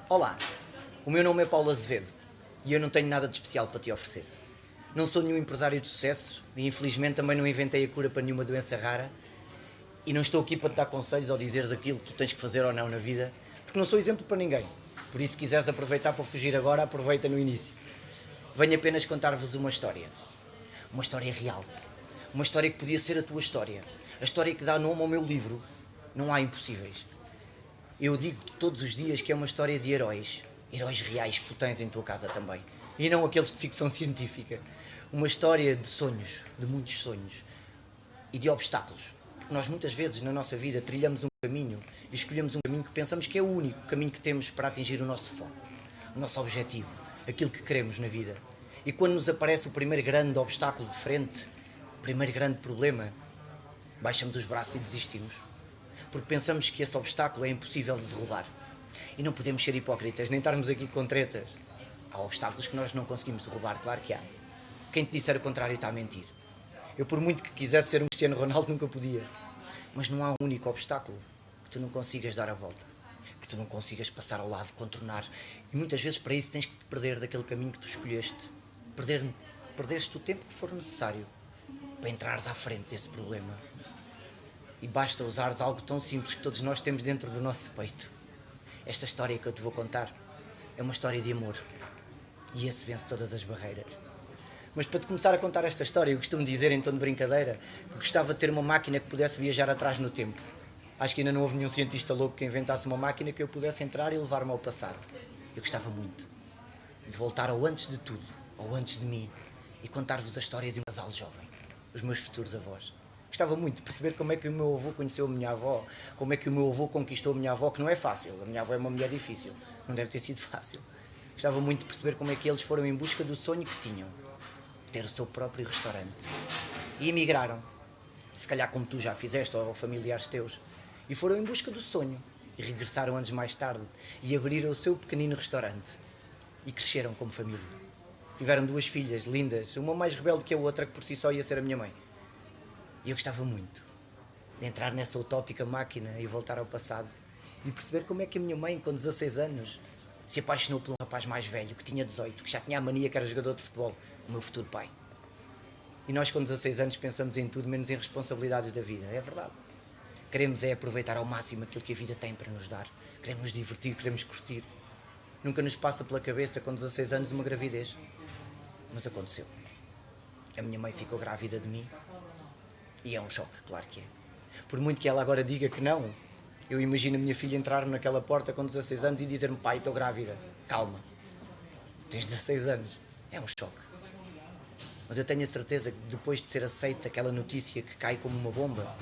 Olá, o meu nome é Paulo Azevedo e eu não tenho nada de especial para te oferecer. Não sou nenhum empresário de sucesso e infelizmente também não inventei a cura para nenhuma doença rara e não estou aqui para te dar conselhos ou dizeres aquilo que tu tens que fazer ou não na vida, porque não sou exemplo para ninguém. Por isso, se quiseres aproveitar para fugir agora, aproveita no início. Venho apenas contar-vos uma história. Uma história real. Uma história que podia ser a tua história. A história que dá nome ao meu livro. Não há impossíveis. Eu digo todos os dias que é uma história de heróis. Heróis reais que tu tens em tua casa também. E não aqueles de ficção científica. Uma história de sonhos, de muitos sonhos. E de obstáculos. Porque nós muitas vezes na nossa vida trilhamos um caminho e escolhemos um caminho que pensamos que é o único caminho que temos para atingir o nosso foco. O nosso objetivo. Aquilo que queremos na vida. E quando nos aparece o primeiro grande obstáculo de frente, o primeiro grande problema, baixamos os braços e desistimos. Porque pensamos que esse obstáculo é impossível de derrubar. E não podemos ser hipócritas, nem estarmos aqui com tretas. Há obstáculos que nós não conseguimos derrubar, claro que há. Quem te disser o contrário está a mentir. Eu, por muito que quisesse ser um Cristiano Ronaldo, nunca podia. Mas não há um único obstáculo que tu não consigas dar a volta. Que tu não consigas passar ao lado, contornar. E muitas vezes para isso tens que te perder daquele caminho que tu escolheste. Perdeste o tempo que for necessário para entrares à frente desse problema. E basta usares algo tão simples que todos nós temos dentro do nosso peito. Esta história que eu te vou contar é uma história de amor. E esse vence todas as barreiras. Mas para te começar a contar esta história, eu costumo dizer em tom de brincadeira que gostava de ter uma máquina que pudesse viajar atrás no tempo. Acho que ainda não houve nenhum cientista louco que inventasse uma máquina que eu pudesse entrar e levar-me ao passado. Eu gostava muito de voltar ao antes de tudo, ao antes de mim, e contar-vos a história de um casal jovem, os meus futuros avós. Gostava muito de perceber como é que o meu avô conheceu a minha avó, como é que o meu avô conquistou a minha avó, que não é fácil. A minha avó é uma mulher difícil, não deve ter sido fácil. Gostava muito de perceber como é que eles foram em busca do sonho que tinham, ter o seu próprio restaurante. E emigraram, se calhar como tu já fizeste, ou familiares teus, e foram em busca do sonho. E regressaram anos mais tarde e abriram o seu pequenino restaurante. E cresceram como família. Tiveram duas filhas lindas, uma mais rebelde que a outra, que por si só ia ser a minha mãe. E eu gostava muito de entrar nessa utópica máquina e voltar ao passado e perceber como é que a minha mãe, com 16 anos, se apaixonou por um rapaz mais velho, que tinha 18, que já tinha a mania que era jogador de futebol, o meu futuro pai. E nós com 16 anos pensamos em tudo menos em responsabilidades da vida, é verdade. Queremos é aproveitar ao máximo aquilo que a vida tem para nos dar. Queremos nos divertir, queremos curtir. Nunca nos passa pela cabeça com 16 anos uma gravidez. Mas aconteceu. A minha mãe ficou grávida de mim. E é um choque, claro que é. Por muito que ela agora diga que não, eu imagino a minha filha entrar naquela porta com 16 anos e dizer-me: pai, estou grávida. Calma. Tens 16 anos. É um choque. Mas eu tenho a certeza que depois de ser aceita aquela notícia que cai como uma bomba,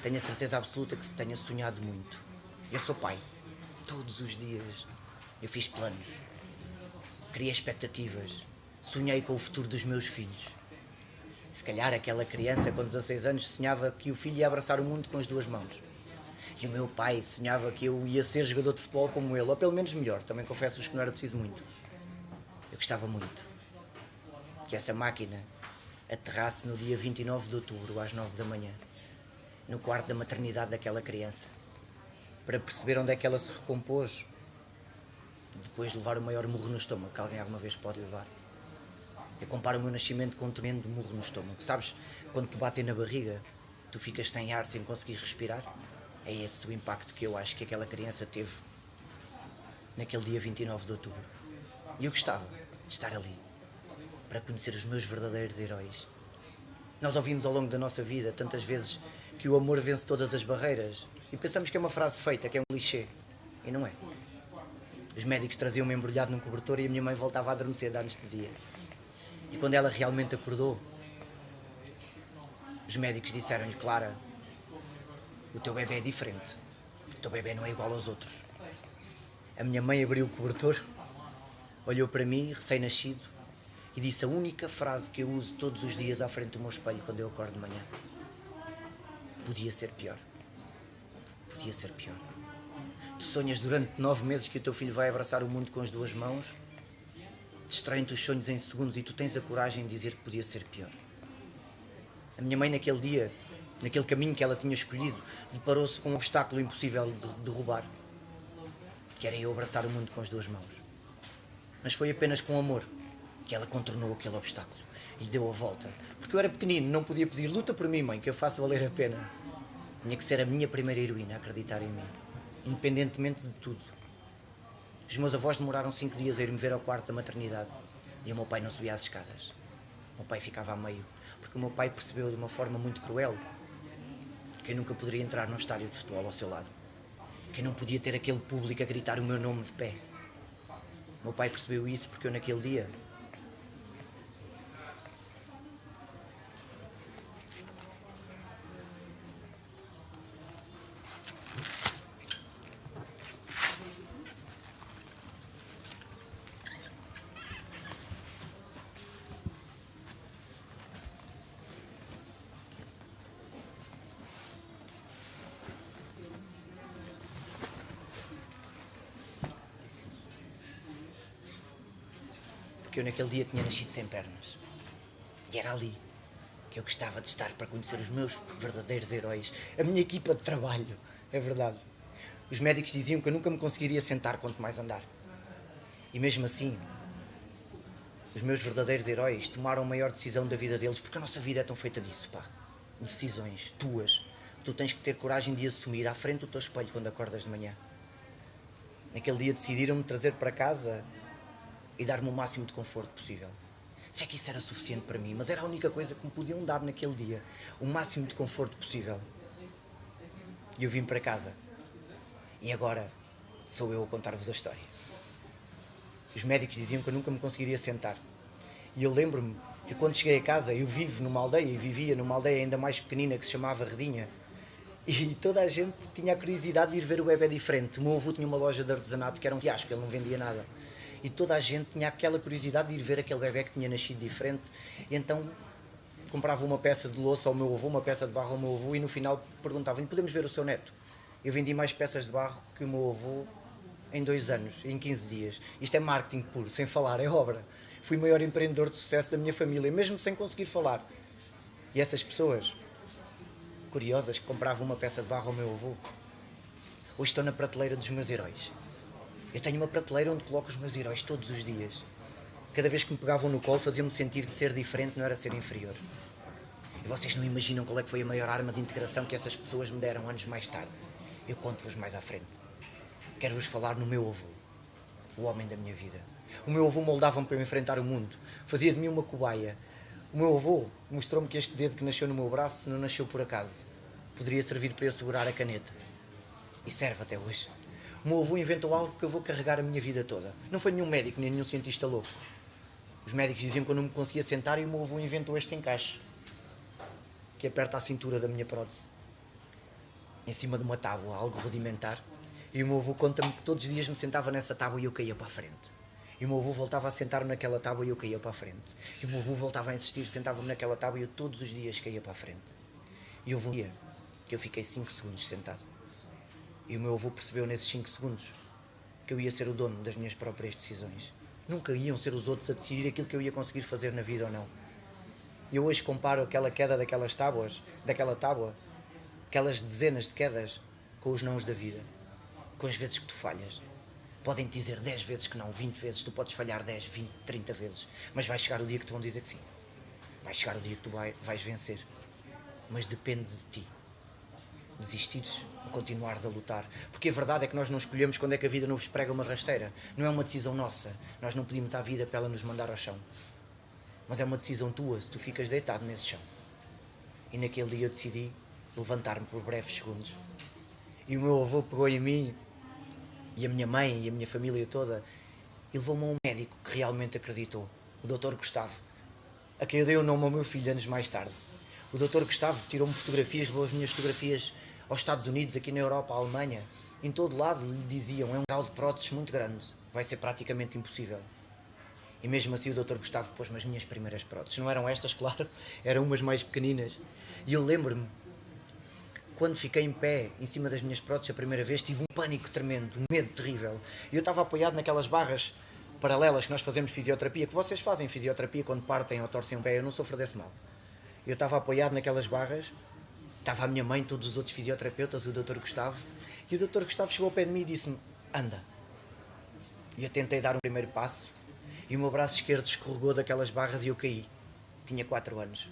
tenho a certeza absoluta que se tenha sonhado muito. Eu sou pai. Todos os dias. Eu fiz planos. Criei expectativas. Sonhei com o futuro dos meus filhos. Se calhar aquela criança com 16 anos sonhava que o filho ia abraçar o mundo com as duas mãos. E o meu pai sonhava que eu ia ser jogador de futebol como ele, ou pelo menos melhor. Também confesso-vos que não era preciso muito. Eu gostava muito que essa máquina aterrasse no dia 29 de outubro, às 9 da manhã, no quarto da maternidade daquela criança, para perceber onde é que ela se recompôs depois de levar o maior murro no estômago que alguém alguma vez pode levar. Eu comparo o meu nascimento com um tremendo murro no estômago. Sabes, quando te batem na barriga, tu ficas sem ar, sem conseguir respirar? É esse o impacto que eu acho que aquela criança teve naquele dia 29 de outubro. E eu gostava de estar ali, para conhecer os meus verdadeiros heróis. Nós ouvimos ao longo da nossa vida tantas vezes que o amor vence todas as barreiras e pensamos que é uma frase feita, que é um clichê. E não é. Os médicos traziam-me embrulhado num cobertor e a minha mãe voltava a adormecer da anestesia. E quando ela realmente acordou, os médicos disseram-lhe: Clara, o teu bebê é diferente. O teu bebê não é igual aos outros. A minha mãe abriu o cobertor, olhou para mim, recém-nascido, e disse a única frase que eu uso todos os dias à frente do meu espelho quando eu acordo de manhã: podia ser pior. Podia ser pior. Tu sonhas durante 9 meses que o teu filho vai abraçar o mundo com as duas mãos, destroem-te os sonhos em segundos e tu tens a coragem de dizer que podia ser pior. A minha mãe naquele dia, naquele caminho que ela tinha escolhido, deparou-se com um obstáculo impossível de derrubar. que era eu abraçar o mundo com as 2 mãos. Mas foi apenas com amor que ela contornou aquele obstáculo e deu a volta. Porque eu era pequenino, não podia pedir luta por mim, mãe, que eu faço valer a pena. Tinha que ser a minha primeira heroína a acreditar em mim, independentemente de tudo. Os meus avós demoraram 5 dias a ir-me ver ao quarto da maternidade e o meu pai não subia as escadas. O meu pai ficava a meio, porque o meu pai percebeu de uma forma muito cruel que eu nunca poderia entrar num estádio de futebol ao seu lado, que eu não podia ter aquele público a gritar o meu nome de pé. O meu pai percebeu isso porque eu naquele dia porque eu naquele dia tinha nascido sem pernas. E era ali que eu gostava de estar para conhecer os meus verdadeiros heróis, a minha equipa de trabalho, é verdade. Os médicos diziam que eu nunca me conseguiria sentar quanto mais andar. E mesmo assim, os meus verdadeiros heróis tomaram a maior decisão da vida deles, porque a nossa vida é tão feita disso, pá. Decisões, tuas. Tu tens que ter coragem de assumir à frente do teu espelho quando acordas de manhã. Naquele dia decidiram-me trazer para casa e dar-me o máximo de conforto possível. Se é que isso era suficiente para mim, mas era a única coisa que me podiam dar naquele dia. O máximo de conforto possível. E eu vim para casa. E agora sou eu a contar-vos a história. Os médicos diziam que eu nunca me conseguiria sentar. E eu lembro-me que quando cheguei a casa, eu vivo numa aldeia, e vivia numa aldeia ainda mais pequenina que se chamava Redinha. E toda a gente tinha a curiosidade de ir ver o bebé diferente. O meu avô tinha uma loja de artesanato que era um fiasco, ele não vendia nada. E toda a gente tinha aquela curiosidade de ir ver aquele bebé que tinha nascido diferente. E então comprava uma peça de louça ao meu avô, uma peça de barro ao meu avô, e no final perguntavam-lhe: podemos ver o seu neto? Eu vendi mais peças de barro que o meu avô em 2 anos, em 15 dias. Isto é marketing puro, sem falar, é obra. Fui o maior empreendedor de sucesso da minha família, mesmo sem conseguir falar. E essas pessoas curiosas que compravam uma peça de barro ao meu avô, hoje estão na prateleira dos meus heróis. Eu tenho uma prateleira onde coloco os meus heróis todos os dias. Cada vez que me pegavam no colo, faziam-me sentir que ser diferente não era ser inferior. E vocês não imaginam qual é que foi a maior arma de integração que essas pessoas me deram anos mais tarde. Eu conto-vos mais à frente. Quero-vos falar no meu avô, o homem da minha vida. O meu avô moldava-me para eu enfrentar o mundo. Fazia de mim uma cobaia. O meu avô mostrou-me que este dedo que nasceu no meu braço não nasceu por acaso. Poderia servir para eu segurar a caneta. E serve até hoje. O meu avô inventou algo que eu vou carregar a minha vida toda. Não foi nenhum médico, nem nenhum cientista louco. Os médicos diziam que eu não me conseguia sentar e o meu avô inventou este encaixe, que aperta a cintura da minha prótese. Em cima de uma tábua, algo rudimentar. E o meu avô conta-me que todos os dias me sentava nessa tábua e eu caía para a frente. E o meu avô voltava a sentar-me naquela tábua e eu caía para a frente. E o meu avô voltava a insistir, sentava-me naquela tábua e eu todos os dias caía para a frente. E houve um dia que eu fiquei 5 segundos sentado. E o meu avô percebeu nesses 5 segundos que eu ia ser o dono das minhas próprias decisões. Nunca iam ser os outros a decidir aquilo que eu ia conseguir fazer na vida ou não. E eu hoje comparo aquela queda daquela tábua, aquelas dezenas de quedas, com os nãos da vida. Com as vezes que tu falhas. Podem-te dizer 10 vezes que não, 20 vezes, tu podes falhar 10, 20, 30 vezes. Mas vai chegar o dia que te vão dizer que sim. Vai chegar o dia que tu vais vencer. Mas depende de ti. Desistires ou continuares a lutar. Porque a verdade é que nós não escolhemos quando é que a vida nos prega uma rasteira. Não é uma decisão nossa. Nós não pedimos à vida para ela nos mandar ao chão. Mas é uma decisão tua se tu ficas deitado nesse chão. E naquele dia eu decidi levantar-me por breves segundos. E o meu avô pegou em mim, e a minha mãe e a minha família toda, e levou-me a um médico que realmente acreditou, o Dr. Gustavo, a quem eu dei o nome ao meu filho anos mais tarde. O Dr. Gustavo tirou-me fotografias, levou as minhas fotografias aos Estados Unidos, aqui na Europa, à Alemanha. Em todo lado lhe diziam: é um grau de próteses muito grande, vai ser praticamente impossível. E mesmo assim o Dr. Gustavo pôs-me as minhas primeiras próteses. Não eram estas, claro, eram umas mais pequeninas. E eu lembro-me, quando fiquei em pé, em cima das minhas próteses a primeira vez, tive um pânico tremendo, um medo terrível. E eu estava apoiado naquelas barras paralelas que nós fazemos fisioterapia, que vocês fazem fisioterapia quando partem ou torcem um pé. Eu não sofro desse mal. Eu estava apoiado naquelas barras, estava a minha mãe, todos os outros fisioterapeutas, o Dr. Gustavo, e o Dr. Gustavo chegou ao pé de mim e disse-me: anda. E eu tentei dar um primeiro passo e o meu braço esquerdo escorregou daquelas barras e eu caí. Tinha 4 anos.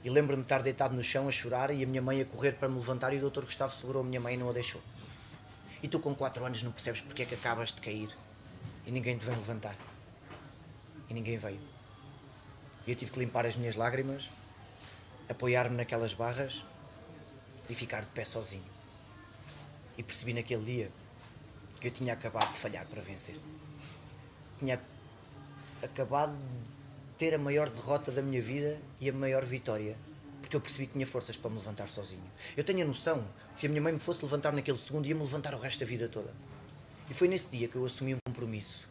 E lembro-me de estar deitado no chão a chorar e a minha mãe a correr para me levantar e o Dr. Gustavo segurou a minha mãe e não a deixou. E tu com 4 anos não percebes porque é que acabas de cair e ninguém te vem levantar. E ninguém veio. E eu tive que limpar as minhas lágrimas, apoiar-me naquelas barras e ficar de pé sozinho. E percebi naquele dia que eu tinha acabado de falhar para vencer. Tinha acabado de ter a maior derrota da minha vida e a maior vitória, porque eu percebi que tinha forças para me levantar sozinho. Eu tenho a noção que se a minha mãe me fosse levantar naquele segundo, ia-me levantar o resto da vida toda. E foi nesse dia que eu assumi um compromisso,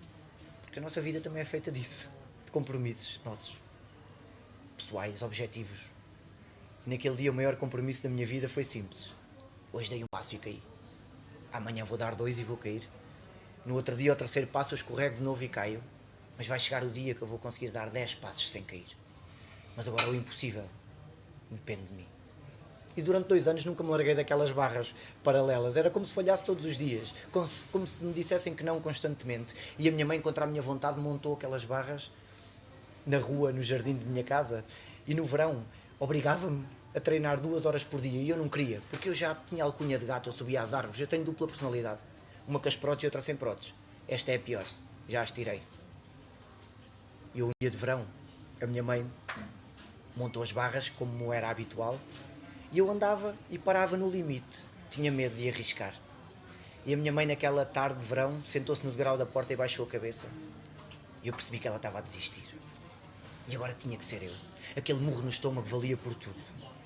porque a nossa vida também é feita disso, de compromissos nossos, pessoais, objetivos. E naquele dia o maior compromisso da minha vida foi simples. Hoje dei um passo e caí. Amanhã vou dar 2 e vou cair. No outro dia, ao terceiro passo, eu escorrego de novo e caio. Mas vai chegar o dia que eu vou conseguir dar 10 passos sem cair. Mas agora o impossível depende de mim. E durante 2 anos nunca me larguei daquelas barras paralelas. Era como se falhasse todos os dias. Como se me dissessem que não constantemente. E a minha mãe, contra a minha vontade, montou aquelas barras na rua, no jardim de minha casa. E no verão, obrigava-me a treinar 2 horas por dia. E eu não queria, porque eu já tinha alcunha de gato, eu subia às árvores. Eu tenho dupla personalidade. Uma com as próteses e outra sem próteses. Esta é a pior. Já as tirei. E um dia de verão, a minha mãe montou as barras, como era habitual, e eu andava e parava no limite. Tinha medo de arriscar. E a minha mãe, naquela tarde de verão, sentou-se no degrau da porta e baixou a cabeça. E eu percebi que ela estava a desistir. E agora tinha que ser eu. Aquele murro no estômago valia por tudo.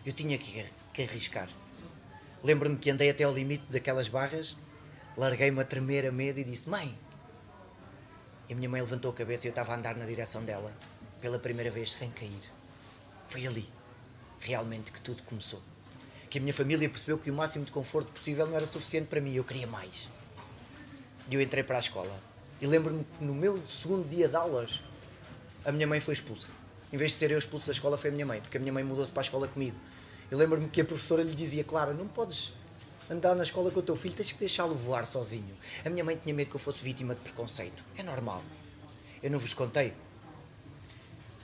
Eu tinha que arriscar. Lembro-me que andei até ao limite daquelas barras, larguei-me a tremer a medo e disse: Mãe! E a minha mãe levantou a cabeça e eu estava a andar na direção dela, pela primeira vez, sem cair. Foi ali, realmente, que tudo começou. Que a minha família percebeu que o máximo de conforto possível não era suficiente para mim, eu queria mais. E eu entrei para a escola. E lembro-me que no meu segundo dia de aulas, a minha mãe foi expulsa. Em vez de ser eu expulso da escola, foi a minha mãe, porque a minha mãe mudou-se para a escola comigo. Eu lembro-me que a professora lhe dizia: Clara, não podes andar na escola com o teu filho, tens que deixá-lo voar sozinho. A minha mãe tinha medo que eu fosse vítima de preconceito. É normal. Eu não vos contei.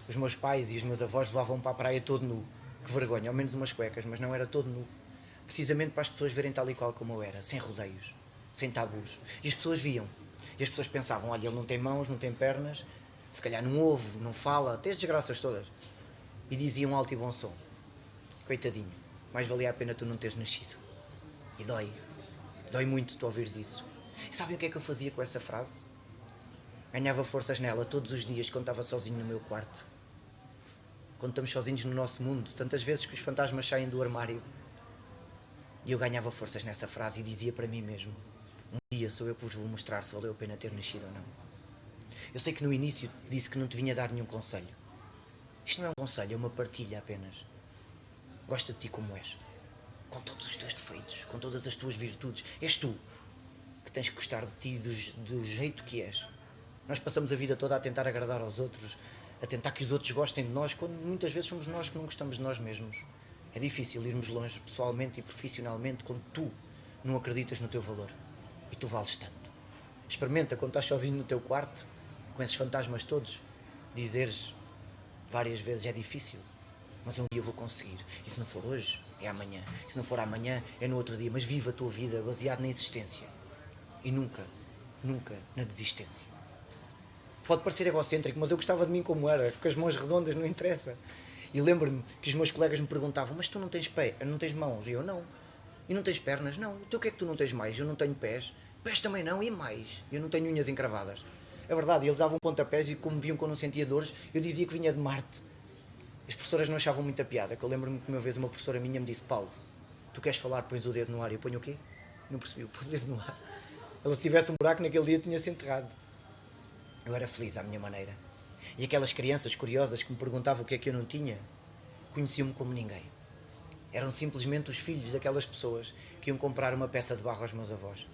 Os meus pais e os meus avós levavam-me para a praia todo nu. Que vergonha, ao menos umas cuecas, mas não era todo nu. Precisamente para as pessoas verem tal e qual como eu era, sem rodeios, sem tabus. E as pessoas viam. E as pessoas pensavam: olha, ele não tem mãos, não tem pernas, se calhar não ouve, não fala, até as desgraças todas. E diziam alto e bom som: coitadinho, mais valia a pena tu não teres nascido. E dói. Dói muito tu ouvires isso. E sabem o que é que eu fazia com essa frase? Ganhava forças nela todos os dias quando estava sozinho no meu quarto. Quando estamos sozinhos no nosso mundo, tantas vezes que os fantasmas saem do armário. E eu ganhava forças nessa frase e dizia para mim mesmo: um dia sou eu que vos vou mostrar se valeu a pena ter nascido ou não. Eu sei que no início disse que não te vinha dar nenhum conselho. Isto não é um conselho, é uma partilha apenas. Gosta de ti como és. Com todos os teus defeitos, com todas as tuas virtudes. És tu que tens que gostar de ti do jeito que és. Nós passamos a vida toda a tentar agradar aos outros, a tentar que os outros gostem de nós, quando muitas vezes somos nós que não gostamos de nós mesmos. É difícil irmos longe pessoalmente e profissionalmente quando tu não acreditas no teu valor. E tu vales tanto. Experimenta quando estás sozinho no teu quarto, com esses fantasmas todos, dizeres várias vezes: é difícil, mas um dia eu vou conseguir. E se não for hoje, é amanhã. E se não for amanhã, é no outro dia. Mas viva a tua vida baseado na existência. E nunca, nunca na desistência. Pode parecer egocêntrico, mas eu gostava de mim como era, com as mãos redondas, não interessa. E lembro-me que os meus colegas me perguntavam: mas tu não tens pé, não tens mãos? E eu: não. E não tens pernas? Não. Então o que é que tu não tens mais? Eu não tenho pés. Pés também não, e mais? Eu não tenho unhas encravadas. É verdade, eles davam pontapés e como viam que eu não sentia dores, eu dizia que vinha de Marte. As professoras não achavam muita piada, que eu lembro-me que uma vez uma professora minha me disse: Paulo, tu queres falar, pões o dedo no ar. E eu: ponho o quê? Não percebi, eu pus o dedo no ar. Ela, se tivesse um buraco naquele dia, tinha-se enterrado. Eu era feliz à minha maneira. E aquelas crianças curiosas que me perguntavam o que é que eu não tinha, conheciam-me como ninguém. Eram simplesmente os filhos daquelas pessoas que iam comprar uma peça de barro aos meus avós.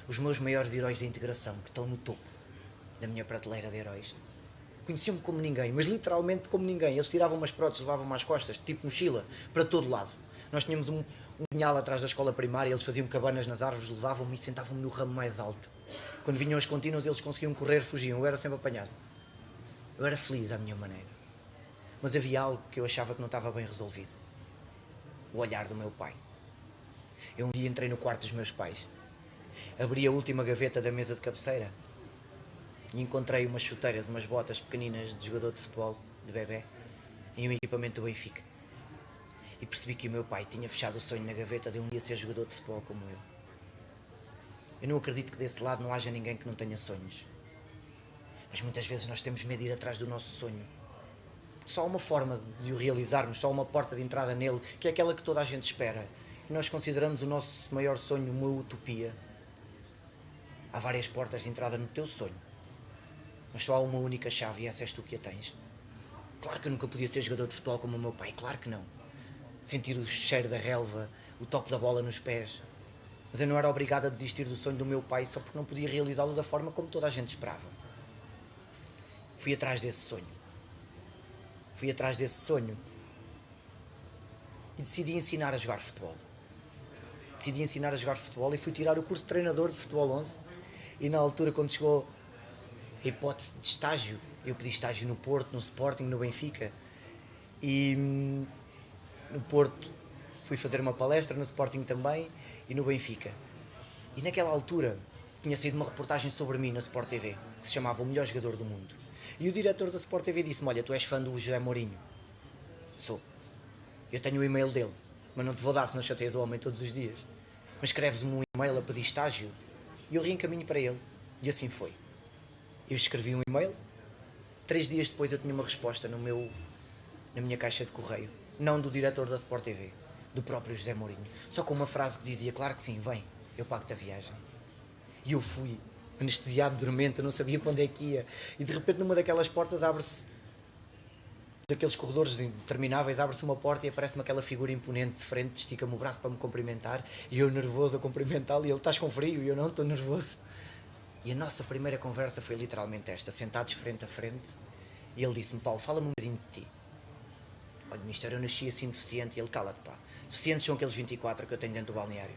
Os meus maiores heróis da integração, que estão no topo da minha prateleira de heróis. Conheciam-me como ninguém, mas literalmente como ninguém. Eles tiravam umas próteses, levavam-me às costas, tipo mochila, para todo lado. Nós tínhamos um pinhal atrás da escola primária, eles faziam cabanas nas árvores, levavam-me e sentavam-me no ramo mais alto. Quando vinham as contínuas, eles conseguiam correr, fugiam, eu era sempre apanhado. Eu era feliz à minha maneira. Mas havia algo que eu achava que não estava bem resolvido. O olhar do meu pai. Eu um dia entrei no quarto dos meus pais, abri a última gaveta da mesa de cabeceira e encontrei umas chuteiras, umas botas pequeninas de jogador de futebol, de bebê, e um equipamento do Benfica. E percebi que o meu pai tinha fechado o sonho na gaveta de um dia ser jogador de futebol como eu. Eu não acredito que desse lado não haja ninguém que não tenha sonhos. Mas muitas vezes nós temos medo de ir atrás do nosso sonho. Só há uma forma de o realizarmos, só uma porta de entrada nele, que é aquela que toda a gente espera. E nós consideramos o nosso maior sonho uma utopia. Há várias portas de entrada no teu sonho, mas só há uma única chave e essa és tu que a tens. Claro que eu nunca podia ser jogador de futebol como o meu pai, claro que não. Sentir o cheiro da relva, o toque da bola nos pés. Mas eu não era obrigado a desistir do sonho do meu pai só porque não podia realizá-lo da forma como toda a gente esperava. Fui atrás desse sonho. E decidi ensinar a jogar futebol. E fui tirar o curso de treinador de futebol 11. E na altura, quando chegou a hipótese de estágio, eu pedi estágio no Porto, no Sporting, no Benfica. E no Porto fui fazer uma palestra, no Sporting também e no Benfica. E naquela altura tinha saído uma reportagem sobre mim na Sport TV, que se chamava O Melhor Jogador do Mundo. E o diretor da Sport TV disse-me: olha, tu és fã do José Mourinho? Sou. Eu tenho o e-mail dele, mas não te vou dar, senão chateias o homem todos os dias. Mas escreves-me um e-mail a pedir estágio e eu reencaminho para ele. E assim foi. Eu escrevi um e-mail, 3 dias depois eu tinha uma resposta na minha caixa de correio. Não do diretor da Sport TV, do próprio José Mourinho. Só com uma frase que dizia: claro que sim, vem, eu pago-te a viagem. E eu fui, anestesiado, dormente, eu não sabia para onde é que ia. E de repente numa daquelas portas abre-se, daqueles corredores intermináveis, abre-se uma porta e aparece-me aquela figura imponente de frente, estica-me o braço para me cumprimentar, e eu nervoso a cumprimentá-lo, e ele: estás com frio? E eu: não, estou nervoso. E a nossa primeira conversa foi literalmente esta, sentados frente a frente, e ele disse-me: Paulo, fala-me um bocadinho de ti. Olha, mister, eu nasci assim deficiente. E ele: cala-te, pá, deficientes são aqueles 24 que eu tenho dentro do balneário.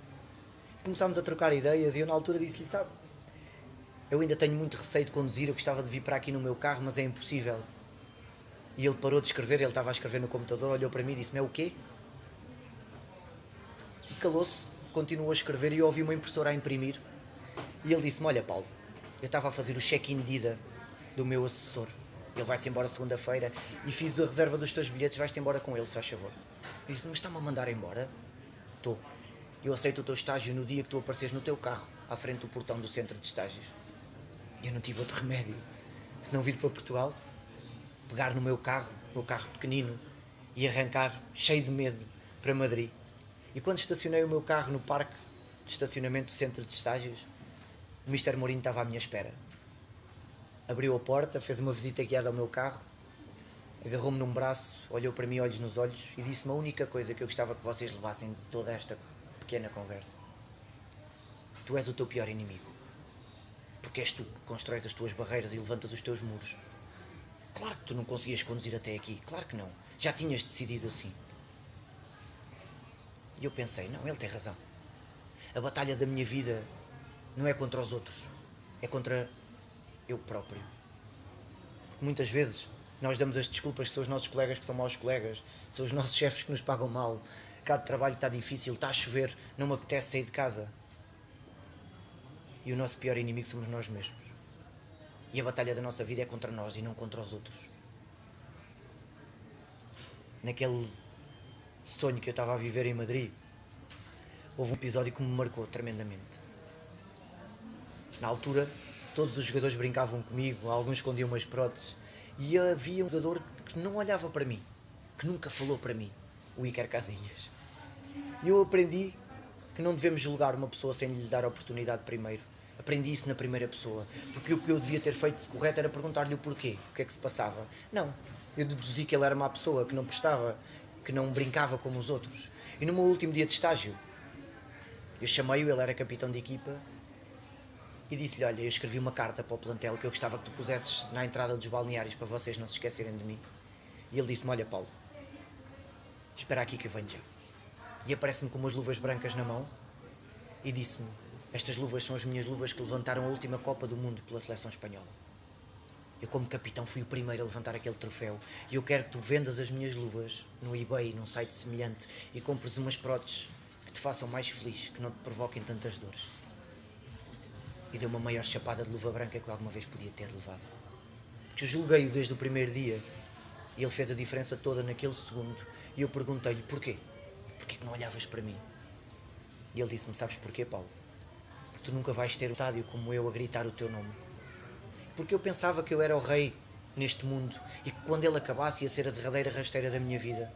Começámos a trocar ideias e eu na altura disse-lhe: sabe, eu ainda tenho muito receio de conduzir, eu gostava de vir para aqui no meu carro, mas é impossível. E ele parou de escrever, ele estava a escrever no computador, olhou para mim e disse-me: é o quê? E calou-se, continuou a escrever e eu ouvi uma impressora a imprimir. E ele disse-me: olha, Paulo, eu estava a fazer o check-in de ida do meu assessor. Ele vai-se embora segunda-feira e fiz a reserva dos teus bilhetes, vais-te embora com ele, se faz favor. E disse: mas está-me a mandar embora? Estou. Eu aceito o teu estágio no dia que tu apareces no teu carro, à frente do portão do centro de estágios. E eu não tive outro remédio, se não vir para Portugal, pegar no meu carro pequenino, e arrancar, cheio de medo, para Madrid. E quando estacionei o meu carro no parque de estacionamento do centro de estágios, o Mister Mourinho estava à minha espera. Abriu a porta, fez uma visita guiada ao meu carro, agarrou-me num braço, olhou para mim, olhos nos olhos, e disse-me a única coisa que eu gostava que vocês levassem de toda esta pequena conversa: tu és o teu pior inimigo, porque és tu que constróis as tuas barreiras e levantas os teus muros. Claro que tu não conseguias conduzir até aqui, claro que não, já tinhas decidido assim. E eu pensei: não, ele tem razão. A batalha da minha vida não é contra os outros, é contra eu próprio. Porque muitas vezes nós damos as desculpas que são os nossos colegas que são maus colegas, são os nossos chefes que nos pagam mal, cá de trabalho está difícil, está a chover, não me apetece sair de casa. E o nosso pior inimigo somos nós mesmos. E a batalha da nossa vida é contra nós e não contra os outros. Naquele sonho que eu estava a viver em Madrid, houve um episódio que me marcou tremendamente. Na altura, todos os jogadores brincavam comigo, alguns escondiam umas próteses, e havia um jogador que não olhava para mim, que nunca falou para mim, o Iker Casillas. E eu aprendi que não devemos julgar uma pessoa sem lhe dar a oportunidade primeiro. Aprendi isso na primeira pessoa, porque o que eu devia ter feito de correto era perguntar-lhe o porquê, o que é que se passava. Não, eu deduzi que ele era má pessoa, que não prestava, que não brincava como os outros. E no meu último dia de estágio, eu chamei-o, ele era capitão de equipa, e disse-lhe: olha, eu escrevi uma carta para o plantel que eu gostava que tu pusesses na entrada dos balneários para vocês não se esquecerem de mim. E ele disse-me: olha, Paulo, espera aqui que eu venho já. e aparece-me com umas luvas brancas na mão e disse-me: estas luvas são as minhas luvas que levantaram a última Copa do Mundo pela seleção espanhola. Eu, como capitão, fui o primeiro a levantar aquele troféu e eu quero que tu vendas as minhas luvas no eBay, num site semelhante, e compres umas próteses que te façam mais feliz, que não te provoquem tantas dores. E deu uma maior chapada de luva branca que eu alguma vez podia ter levado. Porque eu julguei-o desde o primeiro dia e ele fez a diferença toda naquele segundo. E eu perguntei-lhe: porquê? Porquê que não olhavas para mim? E ele disse-me: sabes porquê, Paulo? Porque tu nunca vais ter um estádio como eu a gritar o teu nome. Porque eu pensava que eu era o rei neste mundo e que quando ele acabasse ia ser a derradeira rasteira da minha vida.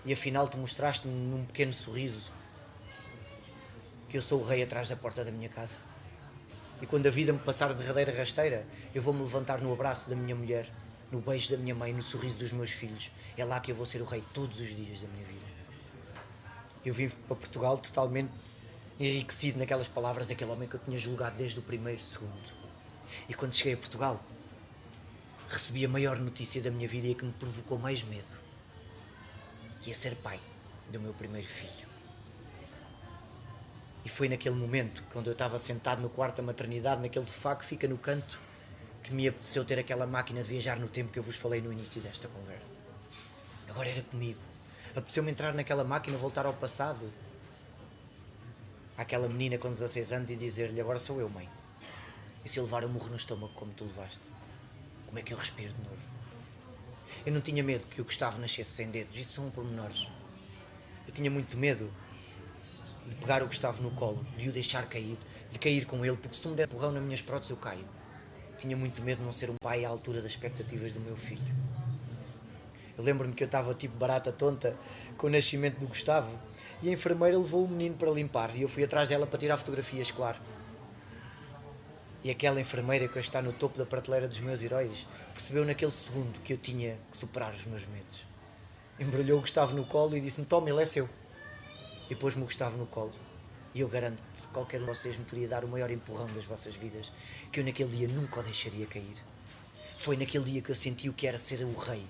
E afinal tu mostraste-me num pequeno sorriso que eu sou o rei atrás da porta da minha casa. E quando a vida me passar a derradeira rasteira, eu vou-me levantar no abraço da minha mulher, no beijo da minha mãe, no sorriso dos meus filhos. É lá que eu vou ser o rei todos os dias da minha vida. Eu vim para Portugal totalmente enriquecido naquelas palavras daquele homem que eu tinha julgado desde o primeiro segundo. E quando cheguei a Portugal, recebi a maior notícia da minha vida e a que me provocou mais medo. Que é ser pai do meu primeiro filho. E foi naquele momento, quando eu estava sentado no quarto da maternidade, naquele sofá que fica no canto, que me apeteceu ter aquela máquina de viajar no tempo que eu vos falei no início desta conversa. Agora era comigo. Apeteceu-me entrar naquela máquina, voltar ao passado. Àquela menina com 16 anos e dizer-lhe: agora sou eu, mãe. E se eu levar um murro no estômago como tu levaste? Como é que eu respiro de novo? Eu não tinha medo que o Gustavo nascesse sem dedos. Isso são pormenores. Eu tinha muito medo de pegar o Gustavo no colo, de o deixar cair, de cair com ele, porque se tu me der empurrão nas minhas próteses eu caio. Tinha muito medo de não ser um pai à altura das expectativas do meu filho. Eu lembro-me que eu estava tipo barata tonta com o nascimento do Gustavo e a enfermeira levou o menino para limpar e eu fui atrás dela para tirar fotografias, claro. E aquela enfermeira que hoje está no topo da prateleira dos meus heróis percebeu naquele segundo que eu tinha que superar os meus medos. Embrulhou o Gustavo no colo e disse-me: toma, ele é seu. E pôs-me o Gustavo no colo. E eu garanto que qualquer um de vocês me podia dar o maior empurrão das vossas vidas, que eu naquele dia nunca o deixaria cair. Foi naquele dia que eu senti o que era ser o rei.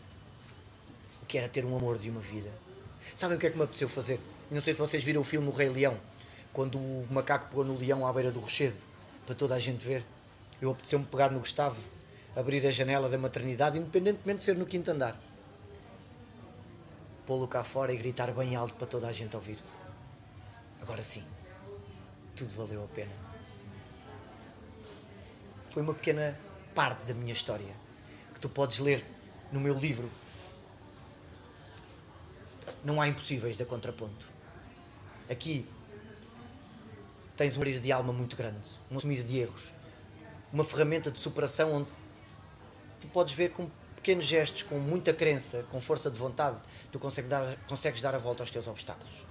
O que era ter um amor de uma vida. Sabem o que é que me apeteceu fazer? Não sei se vocês viram o filme O Rei Leão, quando o macaco pegou no leão à beira do rochedo, para toda a gente ver. Eu apeteceu-me pegar no Gustavo, abrir a janela da maternidade, independentemente de ser no quinto andar, pô-lo cá fora e gritar bem alto para toda a gente ouvir. Agora sim, tudo valeu a pena. Foi uma pequena parte da minha história que tu podes ler no meu livro. Não há impossíveis da Contraponto. Aqui tens um abrir de alma muito grande, um assumir de erros, uma ferramenta de superação onde tu podes ver com pequenos gestos, com muita crença, com força de vontade, tu consegues dar a volta aos teus obstáculos.